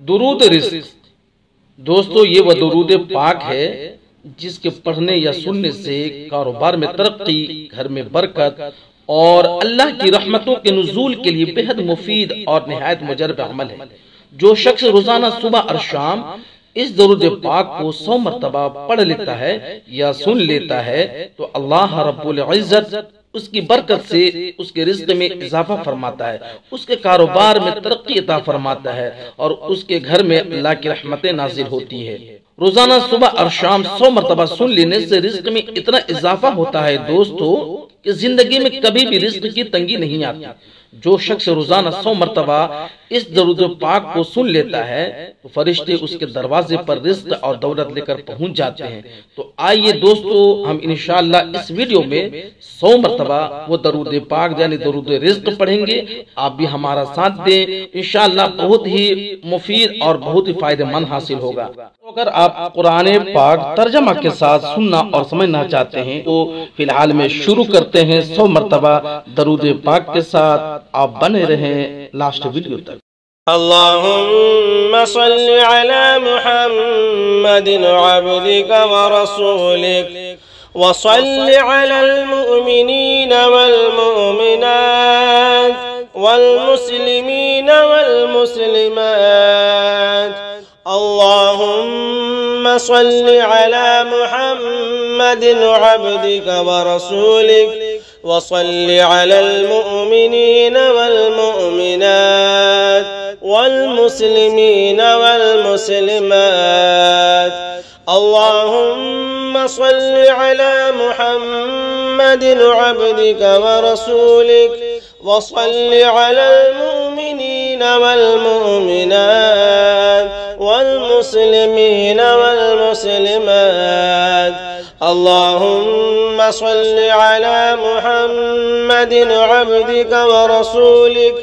दुरूद रिज़्क़। दोस्तों, ये वह दुरूद पाक है जिसके पढ़ने या सुनने से कारोबार में तरक्की, घर में बरकत और अल्लाह की रहमतों के नुज़ूल के लिए बेहद मुफीद और निहायत मुजर्रब अमल है। जो शख्स रोजाना सुबह और शाम इस दुरूद पाक को 100 मरतबा पढ़ लेता है या सुन लेता है तो अल्लाह रब्बुल इज़्ज़त उसकी बरकत से उसके रिज़्क़ में इजाफा फरमाता है, उसके कारोबार में तरक्की अता फरमाता है और उसके घर में अल्लाह की रहमतें नाजिल होती है। रोजाना सुबह और शाम 100 मरतबा सुन लेने से रिज़्क़ में इतना इजाफा होता है दोस्तों कि जिंदगी में कभी भी रिज़्क़ की तंगी नहीं आती। जो शख्स रोजाना 100 मरतबा इस दुरूद पाक को सुन लेता है तो फरिश्ते उसके दरवाजे पर रिज़्क़ और दौलत लेकर पहुंच जाते हैं। तो आइए दोस्तों, हम इंशाअल्लाह इस वीडियो में 100 मरतबा वो दुरूद पाक यानी दुरूद रिज़्क़ पढ़ेंगे। आप भी हमारा साथ दें, इंशाअल्लाह बहुत ही मुफीद और बहुत ही फायदेमंद हासिल होगा। तो अगर आप कुरान पाक तर्जमा के साथ सुनना और समझना चाहते हैं तो फिलहाल में शुरू करते हैं 100 मरतबा दुरूद पाक के साथ। आप बने रहें लास्ट वीडियो तक। अल्लाहुम्मा सल्लि अला मुहम्मदिन अब्दिका व रसूलिक व सल्लि अलल मुमिनीन वल मुमिनात वल मुस्लिमीन वल मुस्लिमात। अल्लाहुम्मा सल्लि अला मुहम्मदिन अब्दिका व रसूलिक वसल्लि अलल मुमिनीन वल मुमिनात वल मुस्लिमीन वल मुस्लिमात। अल्लाहुम्मा सल्लि अला मुहम्मदिन अब्दिका व रसूलिक वसल्लि अलल मुमिनीन वल मुमिनात वल मुस्लिमीन वल मुस्लिमात। अल्लाहुम्मा सल्लि अला मुहम्मदिन अब्दिका व रसूलिक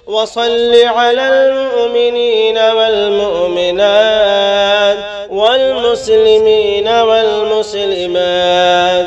वसल्लि अलल मुमिनीन वल मुमिनात वल मुस्लिमीन वल मुस्लिमात।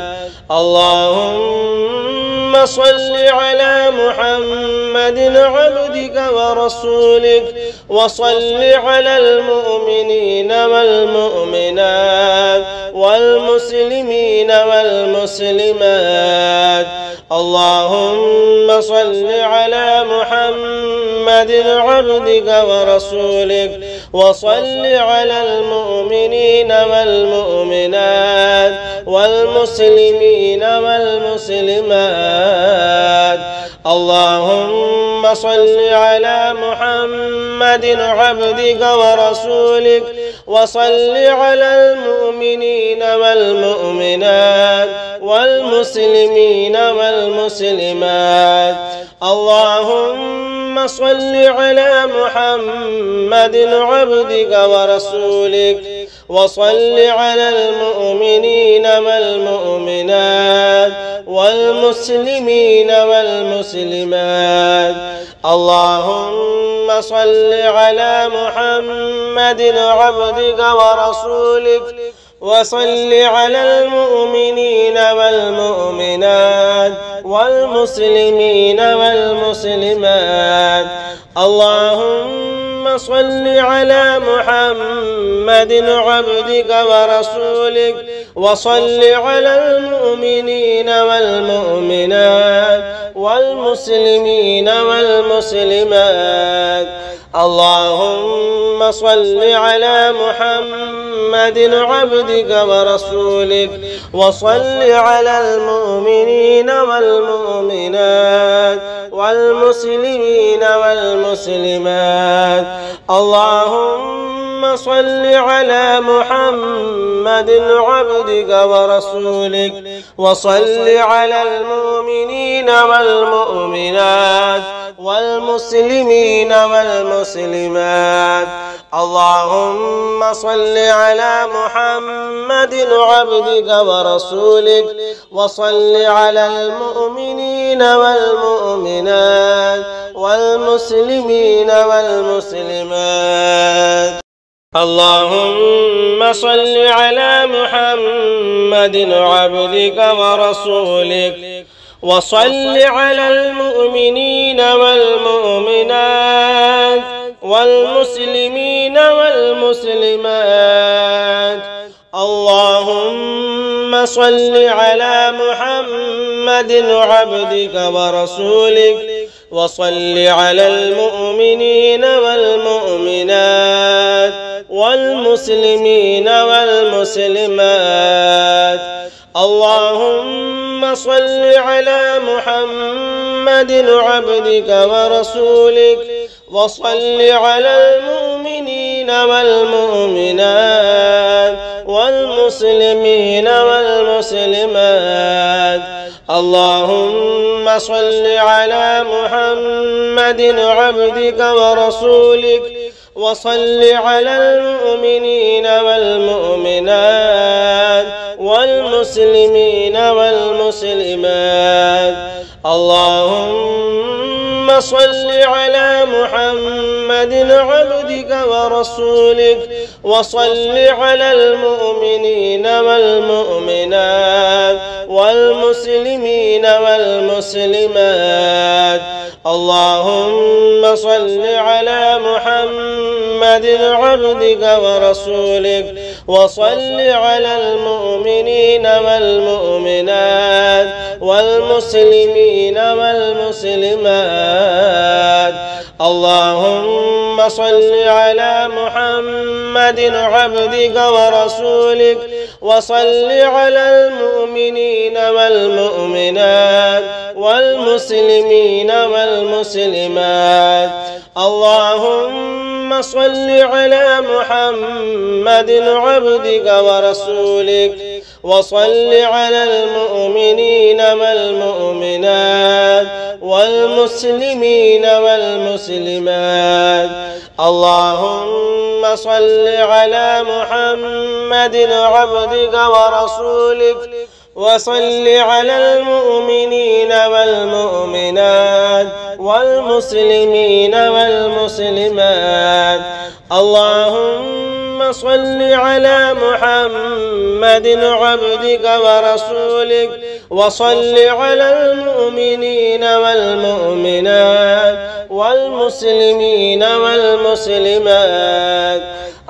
अल्लाहुम्मा सल्लि अला मुहम्मदिन अब्दिका व रसूलिक वसल्लि अलल मुमिनीन वल मुमिनात वल मुस्लिमीन वल मुस्लिमात। अल्लाहुम्मा सल्लि अला मुहम्मदिन अब्दिका व रसूलिक वसल्लि अलल मुमिनीन वल मुमिनात वल मुस्लिमीन वल मुस्लिमात। अल्लाहुम्मा सल्लि अला मुहम्मदिन अब्दिका व रसूलिक वसल्लि अलल मुमिनीन वल मुमिनात वल मुस्लिमीन वल मुस्लिमात। अल्लाहुम्मा सल्लि अला मुहम्मदिन अब्दिका व रसूलिक वसल्लि अलल मुमिनीन वल मुमिनात वल मुस्लिमीन वल मुस्लिमात। अल्लाहुम्मा सल्लि अला मुहम्मदिन अब्दिका व रसूलिक वसल्लि अलल मुमिनीन वल मुमिनात वल मुस्लिमीन वल मुस्लिमात। अल्लाहुम्मा सल्लि अला मुहम्मदिन अब्दिका व रसूलिक वसल्लि अलल मुमिनीन वल मुमिनात वल मुस्लिमीन वल मुस्लिमात। अल्लाहुम्मा सल्लि अला मुहम्मदिन अब्दिका व रसूलिक वसल्लि अलल मुमिनीन वल मुमिनात वल मुस्लिमीन वल मुस्लिमात। अल्लाहुम्मा सल्लि अला मुहम्मदिन अब्दिका व रसूलिक वसल्लि अलल मुमिनीन वल मुमिनात वल मुस्लिमीन वल मुस्लिमात। अल्लाहुम्मा सल्लि अला मुहम्मदिन अब्दिका व रसूलिक वसल्लि अलल मुमिनीन वल मुमिनात वल मुस्लिमीन वल मुस्लिमात। अल्लाहुम्मा सल्लि अला मुहम्मदिन अब्दिका व रसूलिक वसल्लि अलल मुमिनीन वल मुमिनात والمسلمين والمسلمات. اللهم صل على محمد عبدك ورسولك وصل على المؤمنين والمؤمنات والمسلمين والمسلمات. اللهم صل على محمد عبدك ورسولك وصل على المؤمنين والمؤمنات والمسلمين والمسلمات. اللهم صل على محمد عبدك ورسولك وصل على المؤمنين والمؤمنات والمسلمين والمسلمات. اللهم صل على محمد عبدك ورسولك وصل على المؤمنين والمؤمنات والمسلمين والمسلمات. اللهم صل على محمد عبدك ورسولك وصل على المؤمنين والمؤمنات والمسلمين والمسلمات. اللهم صل على محمد عبدك ورسولك وصل على المؤمنين والمؤمنات والمسلمين والمسلمات. اللهم صل على محمد عبدك ورسولك وصل على المؤمنين والمؤمنات والمسلمين والمسلمات. اللهم صل على محمد عبدك ورسولك وصل على المؤمنين والمؤمنات والمسلمين والمسلمات. اللهم صل على محمد عبدك ورسولك وصل على المؤمنين والمؤمنات والمسلمين والمسلمات.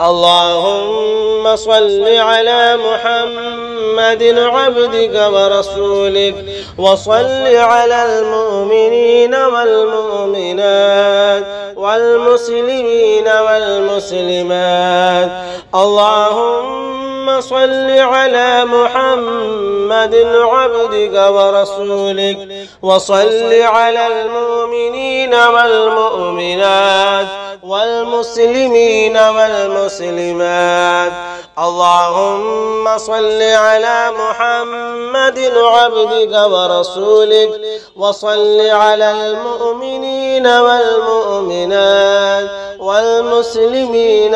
اللهم صل على محمد عبدك ورسولك وصل على المؤمنين والمؤمنات والمسلمين والمسلمات. اللهم صل على محمد عبدك ورسولك وصل على المؤمنين والمؤمنات والمسلمين والمسلمات. اللهم صل على محمد عبدك ورسولك وصل على المؤمنين والمؤمنات والمسلمين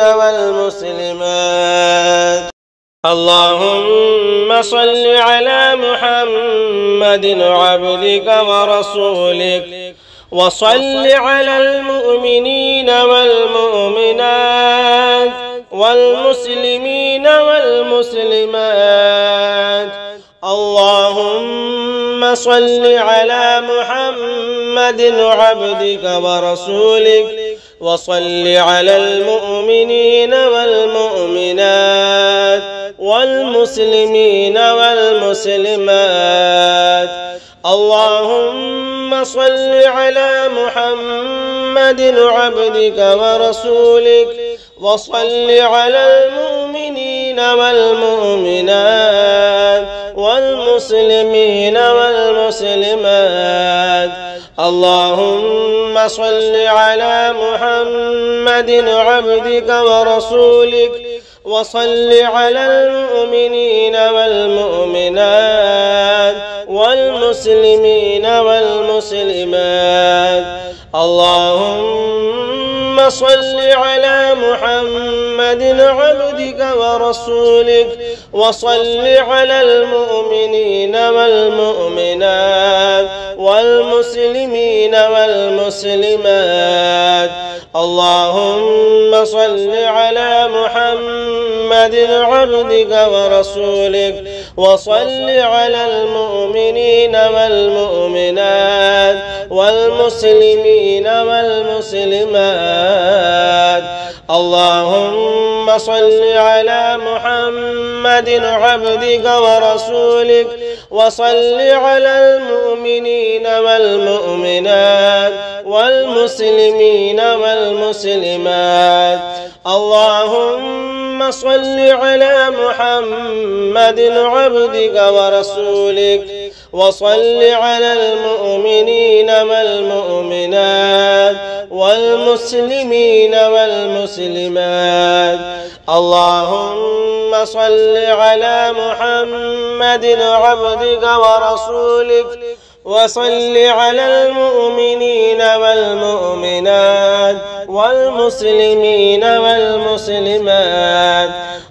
والمسلمات. اللهم صل على محمد عبدك ورسولك وصل على المؤمنين والمؤمنات والمسلمين والمسلمات. اللهم صل على محمد عبدك ورسولك وصل على المؤمنين والمؤمنات والمسلمين والمسلمات. اللهم صل على محمد عبدك ورسولك وصل على المؤمنين والمؤمنات والمسلمين والمسلمات. اللهم صل على محمد عبدك ورسولك وصل على المؤمنين والمؤمنات والمسلمين والمسلمات. اللهم صل على محمد عبدك ورسولك وصل على المؤمنين والمؤمنات والمسلمين والمسلمات. اللهم صل على محمد عبدك ورسولك وصل على المؤمنين والمؤمنات والمسلمين والمسلمات. اللهم صل على محمد عبدك ورسولك وصل على المؤمنين والمؤمنات والمسلمين والمسلمات. اللهم صل على محمد عبدك ورسولك وصل على المؤمنين والمؤمنات والمسلمين والمسلمات. اللهم صل على محمد عبدك ورسولك وصل على المؤمنين والمؤمنات والمسلمين والمسلمات.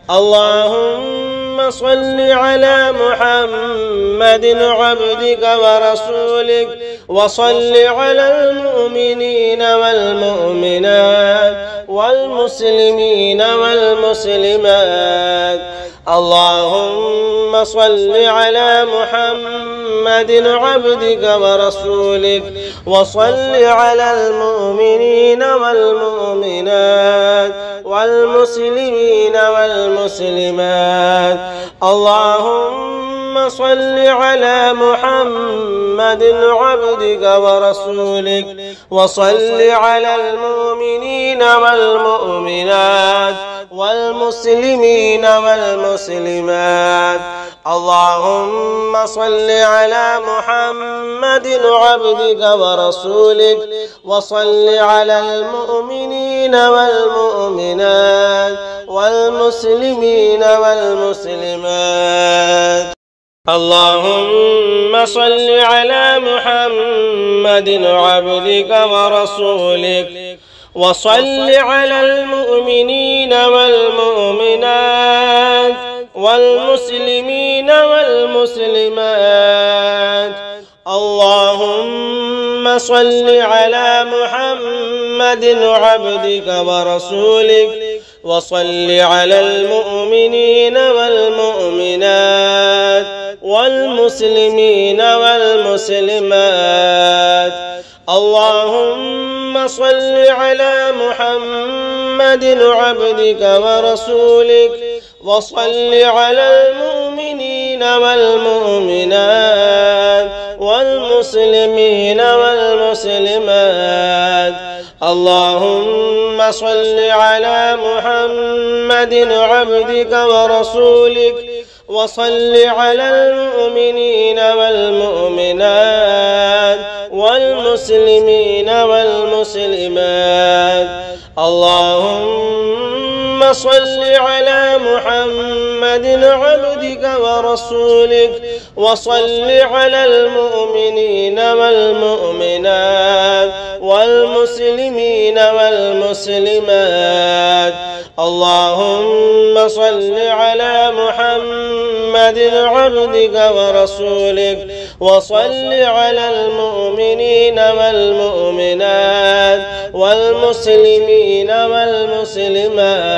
اللهم صل على محمد عبدك ورسولك وصل على المؤمنين والمؤمنات والمسلمين والمسلمات. اللهم صل على محمد عبدك ورسولك وصل على المؤمنين والمؤمنات والمسلمين والمسلمات. اللهم صل على محمد عبدك ورسولك وصل على المؤمنين والمؤمنات والمسلمين والمسلمات. اللهم صل على محمد عبدك ورسولك وصل على المؤمنين والمؤمنات والمسلمين والمسلمات. اللهم صل على محمد عبدك ورسولك وصل على المؤمنين والمؤمنات والمسلمين والمسلمات. اللهم صل على محمد عبدك ورسولك وصل على المؤمنين والمؤمنات والمسلمين والمسلمات. اللهم صل على محمد عبدك ورسولك وصل على المؤمنين والمؤمنات والمسلمين والمسلمات. اللهم صل على محمد عبدك ورسولك وصل على المؤمنين والمؤمنات والمسلمين والمسلمات. اللهم صل على محمد عبدك ورسولك وصل على المؤمنين والمؤمنات والمسلمين والمسلمات. اللهم صل على محمد عبدك ورسولك وصل على المؤمنين والمؤمنات والمسلمين والمسلمات.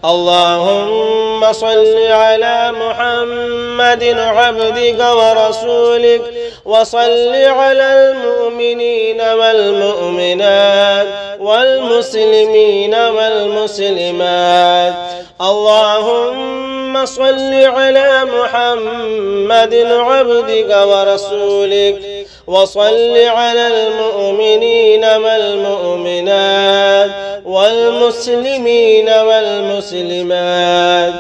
اللهم صل على محمد عبدك ورسولك وصل على المؤمنين والمؤمنات والمسلمين والمسلمات. اللهم صل على محمد عبدك ورسولك وصل على المؤمنين والمؤمنات والمسلمين والمسلمات.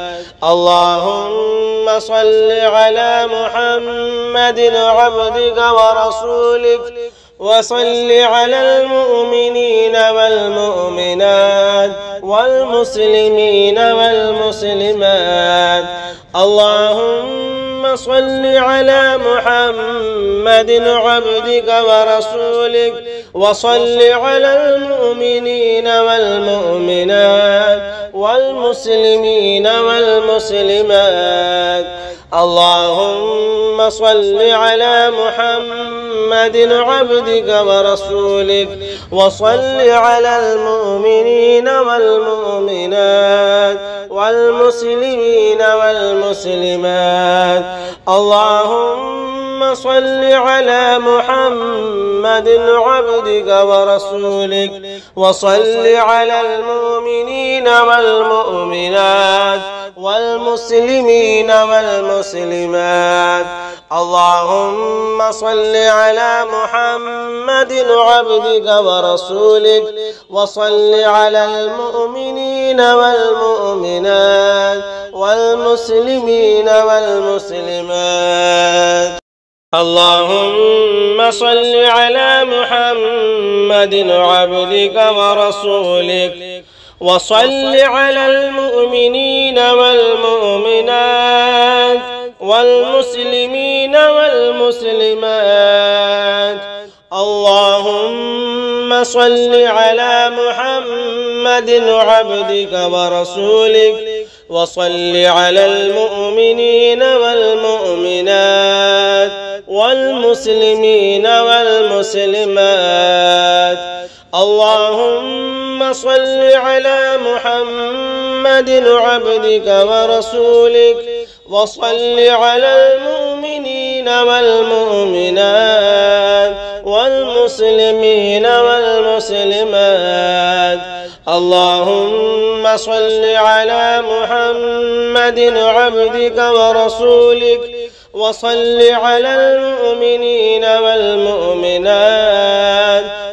اللهم صل على محمد عبدك ورسولك وصل على المؤمنين والمؤمنات والمسلمين والمسلمات. اللهم صل على محمد عبدك ورسولك وصل على المؤمنين والمؤمنات والمسلمين والمسلمات. اللهم صل على محمد عبدك ورسولك وصل على المؤمنين والمؤمنات والمسلمين والمسلمات. اللهم صل على محمد عبدك ورسولك وصل على المؤمنين والمؤمنات والمسلمين والمسلمات. اللهم صل على محمد عبدك ورسولك وصل على المؤمنين والمؤمنات والمسلمين والمسلمات. اللهم صل على محمد عبدك ورسولك وصل على المؤمنين والمؤمنات والمسلمين والمسلمات. اللهم صل على محمد عبدك ورسولك وصل على المؤمنين والمؤمنات والمسلمين والمسلمات. اللهم صل على محمد عبدك ورسولك وصل على المؤمنين والمؤمنات والمسلمين والمسلمات. اللهم صل على محمد عبدك ورسولك وصل على المؤمنين والمؤمنات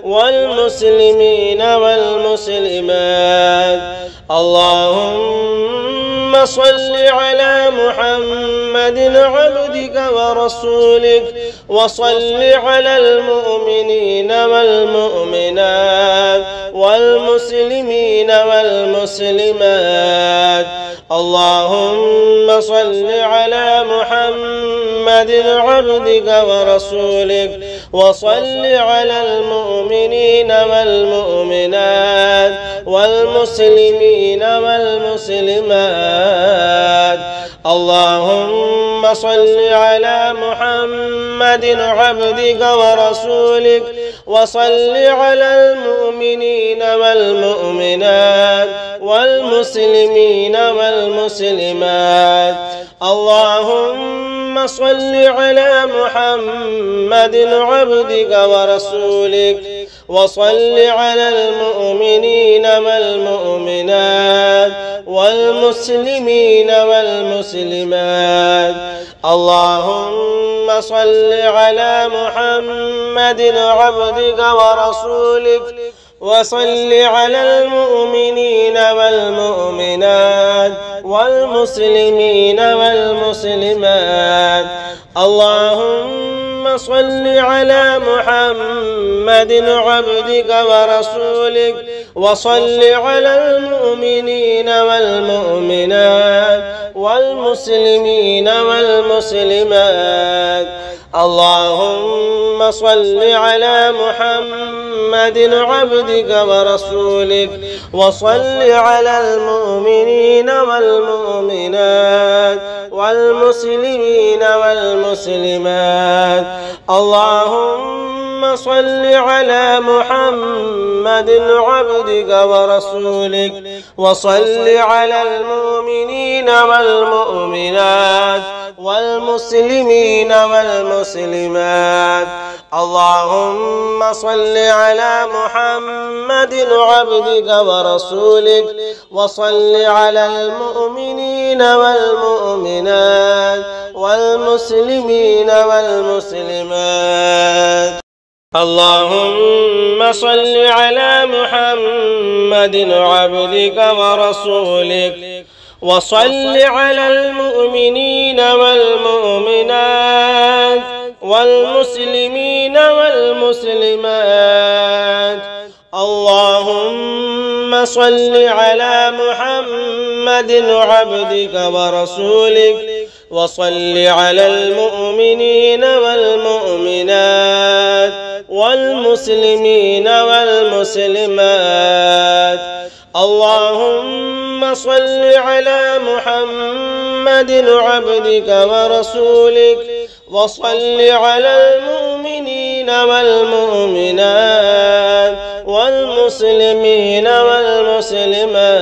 والمسلمين والمسلمات. اللهم صل على محمد عبدك ورسولك وصل على المؤمنين والمؤمنات والمسلمين والمسلمات. اللهم صل على محمد عبدك ورسولك وصل على المؤمنين والمؤمنات والمسلمين والمسلمات. اللهم صل على محمد عبدك ورسولك وصل على المؤمنين والمؤمنات والمسلمين والمسلمات. اللهم صل على محمد عبدك ورسولك وصل على المؤمنين والمؤمنات والمسلمين والمسلمات. اللهم صل على محمد عبدك ورسولك وصل على المؤمنين والمؤمنات والمسلمين والمسلمات. اللهم صل على محمد عبدك ورسولك وصل على المؤمنين والمؤمنات والمسلمين والمسلمات. اللهم صل على محمد عبدك ورسولك وصل على المؤمنين والمؤمنات والمسلمين والمسلمات. اللهم صل على محمد عبدك ورسولك وصل على المؤمنين والمؤمنات والمسلمين والمسلمات. اللهم صل على محمد عبدك ورسولك وصل على المؤمنين والمؤمنات والمسلمين والمسلمات. اللهم صل على محمد عبدك ورسولك وصل على المؤمنين والمؤمنات والمسلمين والمسلمات. اللهم صل على محمد عبدك ورسولك وصل على المؤمنين والمؤمنات والمسلمين والمسلمات. اللهم صل على محمد عبدك ورسولك وصل على المؤمنين والمؤمنات والمسلمين والمسلمات.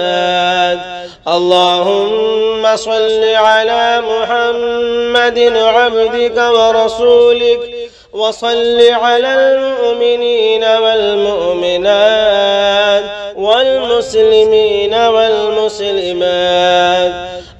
اللهم صل على محمد عبدك ورسولك وصل على المؤمنين والمؤمنات والمسلمين والمسلمات.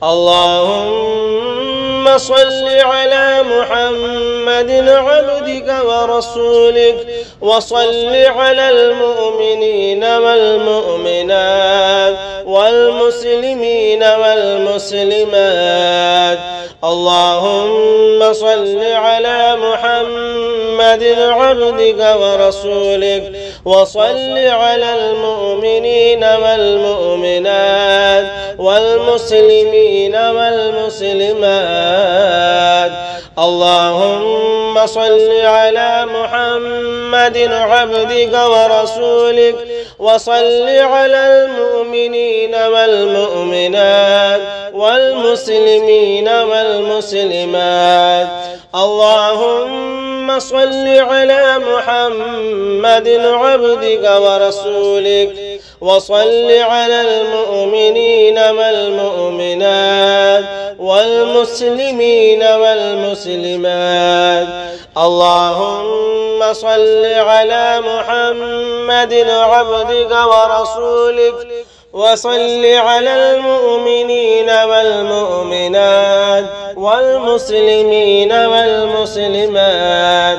اللهم صل على محمد عبدك ورسولك وصل على المؤمنين والمؤمنات والمسلمين والمسلمات. اللهم صل على محمد عبدك ورسولك وصل على المؤمنين والمؤمنات والمسلمين والمسلمات. اللهم صل على محمد عبدك ورسولك وصل على المؤمنين والمؤمنات والمسلمين والمسلمات. اللهم صل على محمد عبدك ورسولك وصل على المؤمنين والمؤمنات والمسلمين والمسلمات. اللهم صل على محمد عبدك ورسولك وصل على المؤمنين والمؤمنات والمسلمين والمسلمات.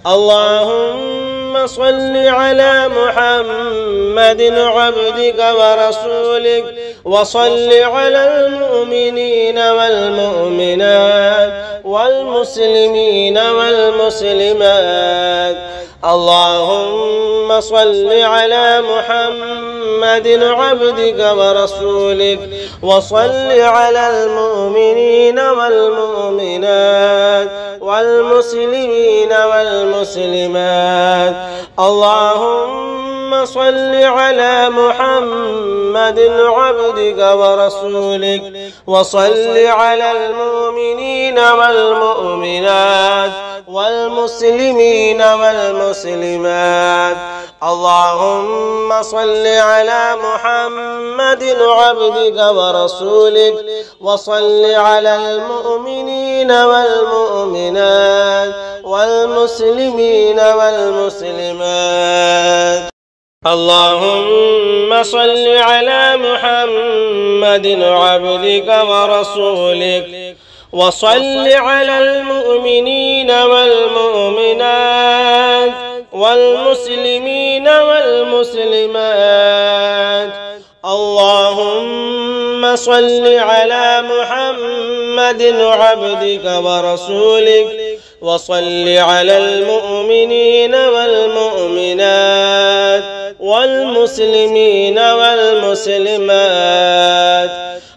اللهم صل على محمد عبدك ورسولك وصل على المؤمنين والمؤمنات والمسلمين والمسلمات. اللهم صل على محمد عبدك ورسولك وصل على المؤمنين والمؤمنات والمسلمين والمسلمات. اللهم صل على محمد عبدك ورسولك وصل على المؤمنين والمؤمنات والمسلمين والمسلمات. اللهم صل على محمد عبدك ورسولك وصل على المؤمنين والمؤمنات والمسلمين والمسلمات. اللهم صل على محمد عبدك ورسولك وصل على المؤمنين والمؤمنات والمسلمين والمسلمات. اللهم صل على محمد عبدك ورسولك وصل على المؤمنين والمؤمنات والمسلمين والمسلمات.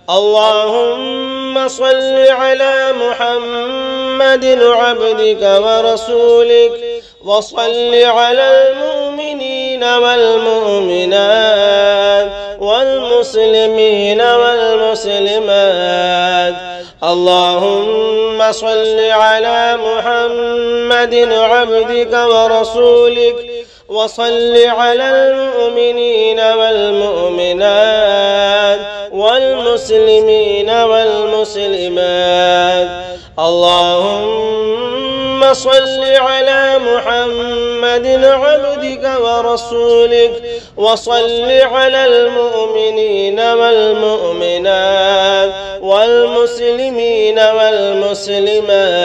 اللهم صل على محمد عبدك ورسولك وصل على المؤمنين والمؤمنات والمسلمين والمسلمات. اللهم صل على محمد عبدك ورسولك وصل على المؤمنين والمؤمنات والمسلمين والمسلمات. اللهم صل على محمد عبدك ورسولك وصل على المؤمنين والمؤمنات والمسلمين والمسلمات.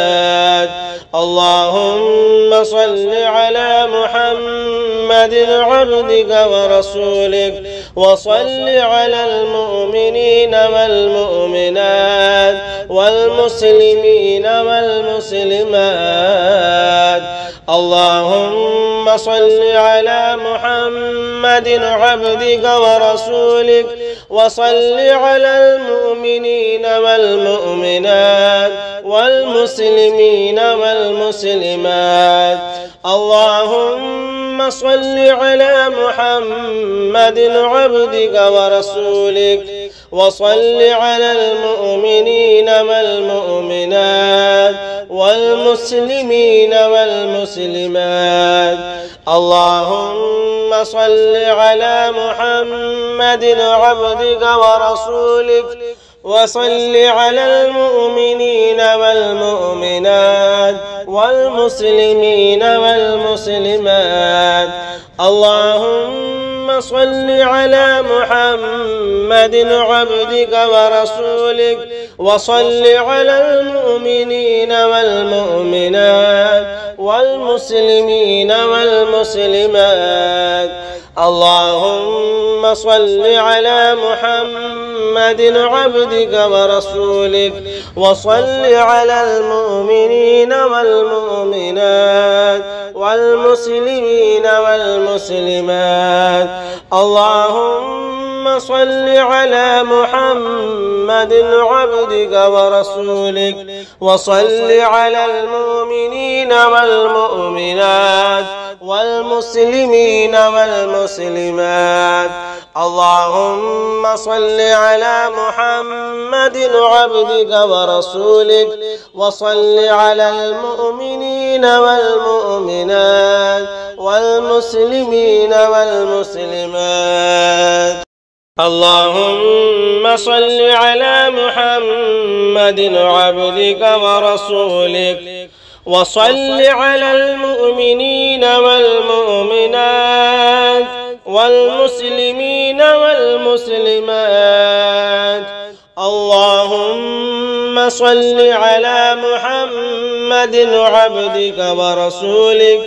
اللهم صل على محمد عبدك ورسولك وصل على المؤمنين والمؤمنات والمسلمين والمسلمات. اللهم صل على محمد عبدك ورسولك وصل على المؤمنين والمؤمنات والمسلمين والمسلمات. اللهم صل على محمد عبدك ورسولك وصل على المؤمنين والمؤمنات والمسلمين والمسلمات. اللهم صل على محمد عبدك ورسولك وصل على المؤمنين والمؤمنات والمسلمين والمسلمات. اللهم صل على محمد عبدك ورسولك وصل على المؤمنين والمؤمنات والمسلمين والمسلمات. اللهم صل على محمد عبدك ورسولك وصل على المؤمنين والمؤمنات والمسلمين والمسلمات. اللهم صل على محمد عبدك ورسولك وصل على المؤمنين والمؤمنات والمسلمين والمسلمات. اللهم صل على محمد عبدك ورسولك وصل على المؤمنين والمؤمنات والمسلمين والمسلمات. اللهم صل على محمد عبدك ورسولك وصل على المؤمنين والمؤمنات والمسلمين والمسلمات. اللهم صل على محمد عبدك ورسولك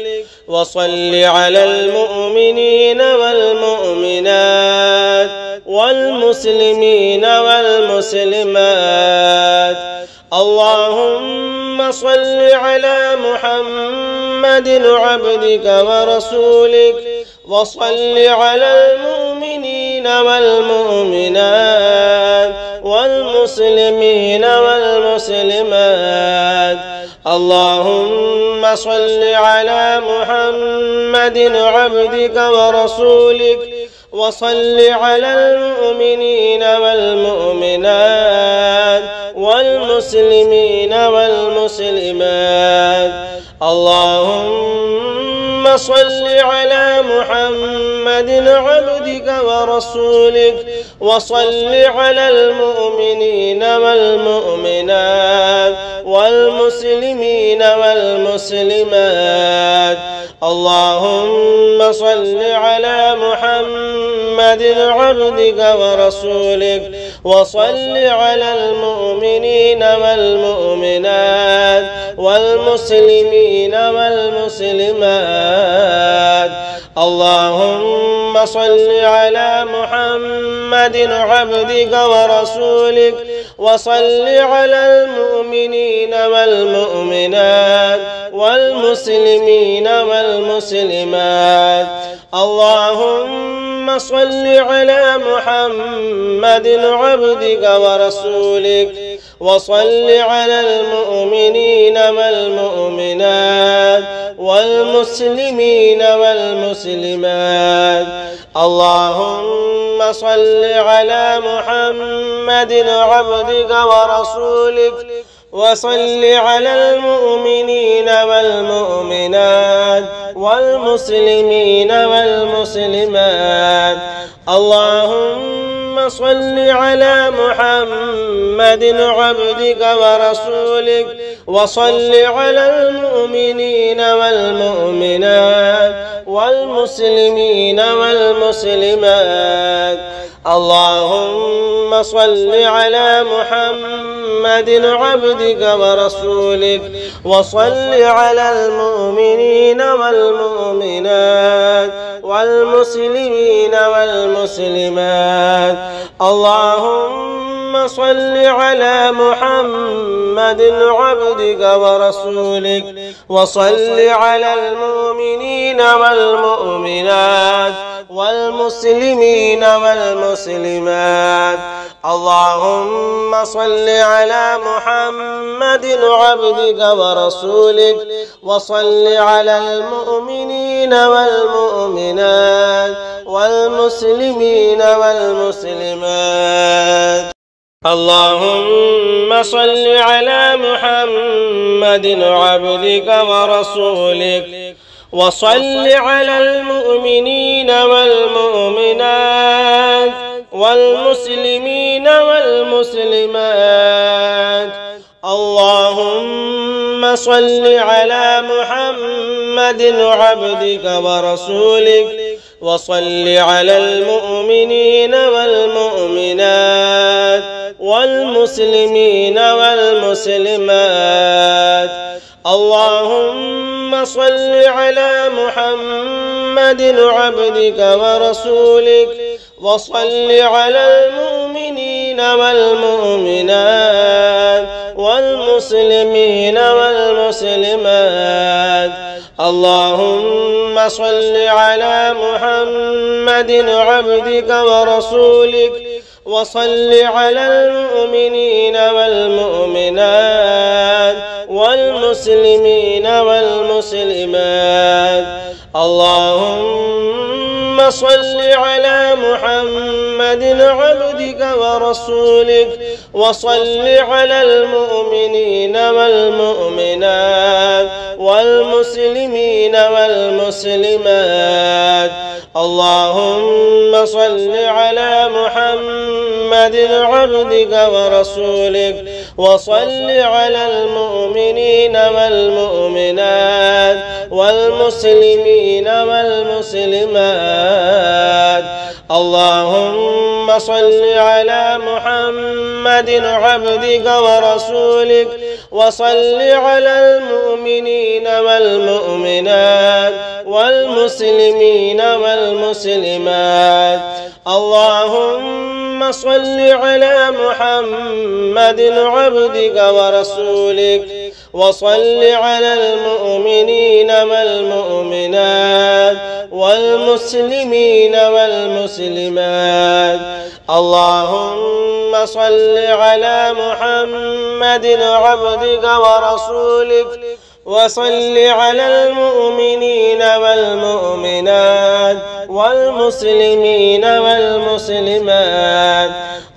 وصل على المؤمنين والمؤمنات والمسلمين والمسلمات. اللهم صل على محمد عبدك ورسولك وصل على المؤمنين والمؤمنات والمسلمين والمسلمات. اللهم صل على محمد عبدك ورسولك وصل على المؤمنين والمؤمنات والمسلمين والمسلمات. اللهم صل على محمد عبدك ورسولك وصل على المؤمنين والمؤمنات والمسلمين والمسلمات. اللهم صل على محمد عبدك ورسولك وصل على المؤمنين والمؤمنات والمسلمين والمسلمات. اللهم صل على محمد عبدك ورسولك وصل على المؤمنين والمؤمنات والمسلمين والمسلمات. اللهم صل على محمد عبدك ورسولك وصل على المؤمنين والمؤمنات والمسلمين والمسلمات. اللهم صل على محمد عبدك ورسولك وصل على المؤمنين والمؤمنات والمسلمين والمسلمات. اللهم صل على محمد عبدك ورسولك وصل على المؤمنين والمؤمنات والمسلمين والمسلمات. اللهم صل على محمد عبدك ورسولك وصل على المؤمنين والمؤمنات والمسلمين والمسلمات. اللهم صل على محمد عبدك ورسولك وصل على المؤمنين والمؤمنات والمسلمين والمسلمات. اللهم صل على محمد عبدك ورسولك وصل على المؤمنين والمؤمنات والمسلمين والمسلمات. اللهم صل على محمد عبدك ورسولك وصل على المؤمنين والمؤمنات والمسلمين والمسلمات. اللهم صل على محمد عبدك ورسولك وصل على المؤمنين والمؤمنات والمسلمين والمسلمات. اللهم صل على محمد عبدك ورسولك وصل على المؤمنين والمؤمنات والمسلمين والمسلمات. اللهم صل على محمد عبدك ورسولك وصل على المؤمنين والمؤمنات والمسلمين والمسلمات. اللهم صل على محمد عبدك ورسولك وصل على المؤمنين والمؤمنات والمسلمين والمسلمات. اللهم صل على محمد عبدك ورسولك وصل على المؤمنين والمؤمنات والمسلمين والمسلمات. اللهم صل على محمد عبدك ورسولك وصل على المؤمنين والمؤمنات والمسلمين والمسلمات. اللهم صل على محمد عبدك ورسولك وصل على المؤمنين والمؤمنات والمسلمين والمسلمات. اللهم صل على محمد عبدك ورسولك وصل على المؤمنين والمؤمنات والمسلمين والمسلمات.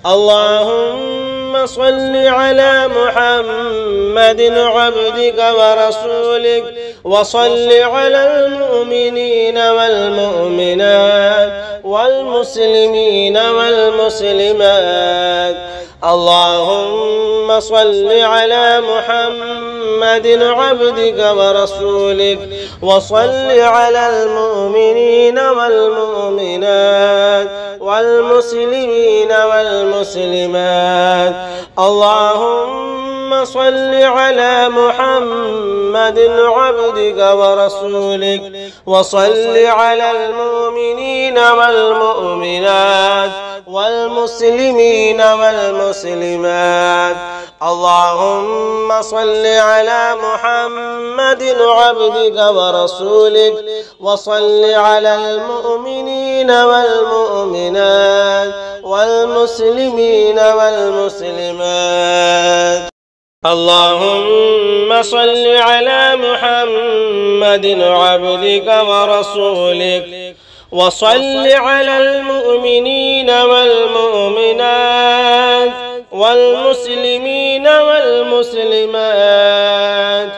اللهم صل على محمد عبدك ورسولك وصل على المؤمنين والمؤمنات والمسلمين والمسلمات. اللهم صل على محمد عبدك ورسولك وصل على المؤمنين والمؤمنات والمسلمين والمسلمات. اللهم صل على محمد عبدك ورسولك وصل على المؤمنين والمؤمنات والمسلمين والمسلمات. اللهم صل على محمد عبدك ورسولك وصل على المؤمنين والمؤمنات والمسلمين والمسلمات. اللهم صل على محمد عبدك ورسولك وصل على المؤمنين والمؤمنات والمسلمين والمسلمات.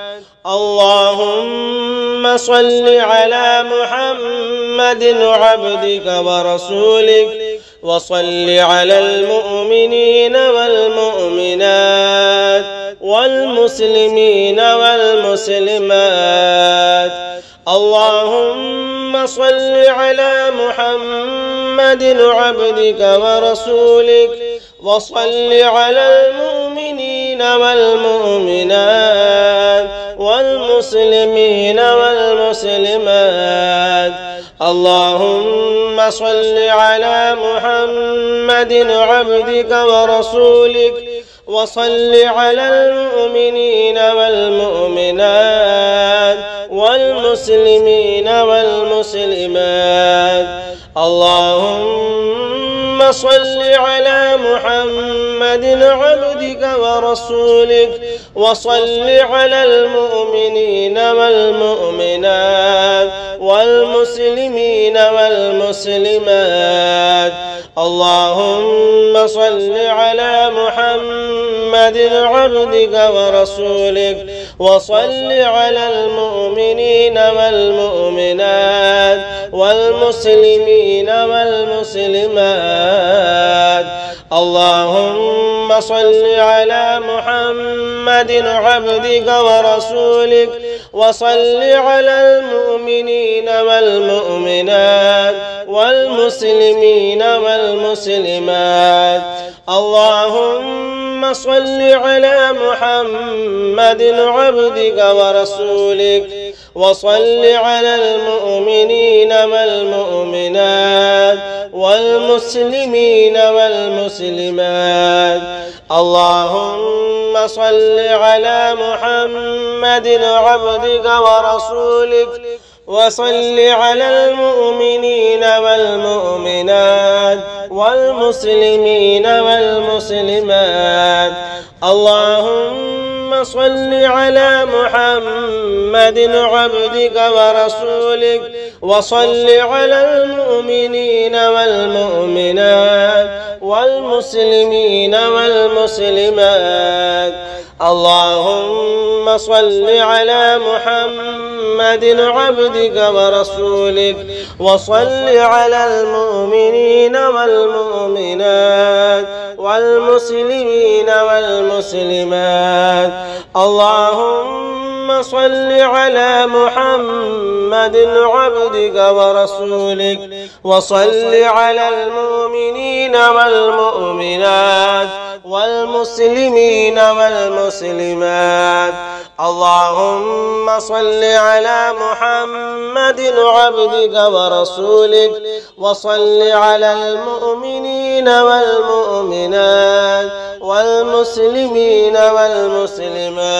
اللهم صل على محمد عبدك ورسولك وصل على المؤمنين والمؤمنات والمسلمين والمسلمات. اللهم صل على محمد عبدك ورسولك وصل على المؤمنين والمؤمنات والمسلمين والمسلمات. اللهم صل على محمد عبدك ورسولك وصل على المؤمنين والمؤمنات والمسلمين والمسلمات. اللهم صل على محمد عبدك ورسولك وصل على المؤمنين والمؤمنات والمسلمين والمسلمات. اللهم صل على محمد عبدك ورسولك وصل على المؤمنين والمؤمنات والمسلمين والمسلمات. اللهم صل على محمد عبدك ورسولك وصل على المؤمنين والمؤمنات والمسلمين والمسلمات. اللهم صل على محمد عبدك ورسولك وصل على المؤمنين والمؤمنات والمسلمين والمسلمات. اللهم صل على محمد عبدك ورسولك وصل على المؤمنين والمؤمنات والمسلمين والمسلمات. اللهم صل على محمد عبدك ورسولك وصل على المؤمنين والمؤمنات والمسلمين والمسلمات. اللهم صل على محمد عبدك ورسولك وصل على المؤمنين والمؤمنات والمسلمين والمسلمات. اللهم صل على محمد عبدك ورسولك وصل على المؤمنين والمؤمنات والمسلمين والمسلمات. اللهم صل على محمد عبدك ورسولك وصل على المؤمنين والمؤمنات والمسلمين والمسلمات.